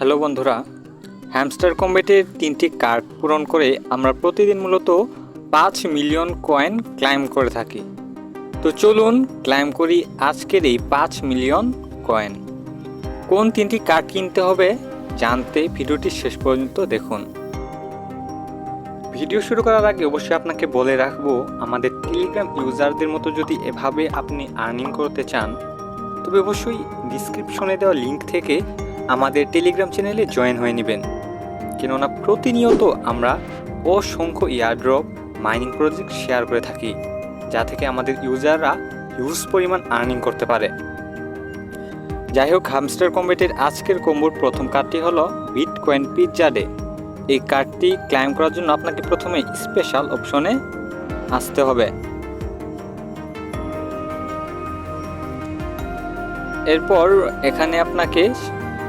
Hello বন্ধুরা, hamster কম্বেটের 3টি card পূরণ করে আমরা প্রতিদিন মূলত 5 মিলিয়ন কয়েন ক্লাইম করে থাকি। তো চলুন ক্লাইম করি আজকের এই 5 মিলিয়ন কয়েন। কোন 3টি কার্ড কিনতে হবে জানতে ভিডিওটি শেষ পর্যন্ত দেখুন। ভিডিও শুরু করার আগে অবশ্যই আপনাকে বলে রাখবো, আমাদের টেলিগ্রাম ইউজারদের মতো যদি এভাবে আপনি আর্নিং করতে চান তবে অবশ্যই ডিসক্রিপশনে দেওয়া লিঙ্ক থেকে আমাদের টেলিগ্রাম চ্যানেলে জয়েন হয়ে নেবেন। কেননা প্রতিনিয়ত আমরা অসংখ্য এয়ারড্রপ মাইনিং প্রজেক্ট শেয়ার করে থাকি, যা থেকে আমাদের ইউজাররা হিউজ পরিমাণ আর্নিং করতে পারে। যাই হোক, হ্যামস্টার কম্বেটের আজকের কম্বোর প্রথম কার্ডটি হলো বিটকয়েন পিৎজা ডে। এই কার্ডটি ক্লাইম করার জন্য আপনাকে প্রথমে স্পেশাল অপশনে আসতে হবে। এরপর এখানে আপনাকে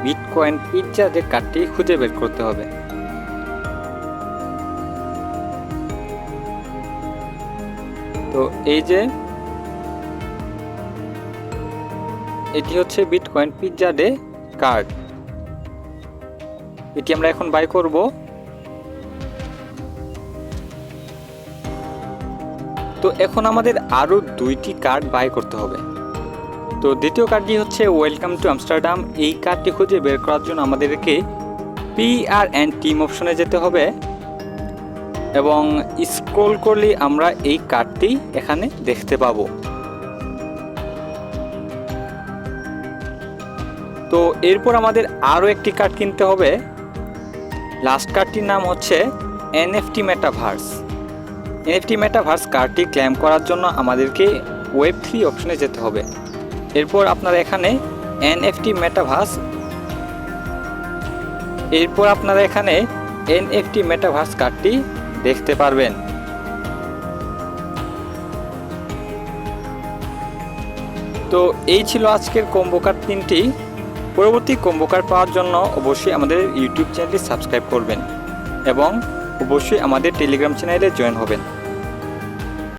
বিটকয়েন পিৎজা ডে কার্ডটি খুঁজে বের করতে হবে। তো এই যে এটি হচ্ছে বিটকয়েন পিৎজা ডে কার্ড, এটি আমরা এখন বাই করব। তো এখন আমাদের আরো 2টি কার্ড বাই করতে হবে। তো দ্বিতীয় কার্ডটি হচ্ছে ওয়েলকাম টু আমস্টারডাম। এই কার্ডটি খুঁজে বের করার জন্য আমাদেরকে PRN টিম অপশনে যেতে হবে এবং স্ক্রল করলে আমরা এই কার্ডটি এখানে দেখতে পাবো। তো এরপর আমাদের আরও একটি কার্ড কিনতে হবে। লাস্ট কার্ডটির নাম হচ্ছে NFT মেটাভার্স। NFT মেটাভার্স কার্ডটি ক্লেম করার জন্য আমাদেরকে Web3 অপশনে যেতে হবে। এরপর আপনারা এখানে NFT মেটাভার্স কার্ডটি দেখতে পারবেন। তো এই ছিল আজকের কম্বো কার্ড 3টি। পরবর্তী কম্বো কার্ড পাওয়ার জন্য অবশ্যই আমাদের ইউটিউব চ্যানেলটি সাবস্ক্রাইব করবেন এবং অবশ্যই আমাদের টেলিগ্রাম চ্যানেলে জয়েন হবেন।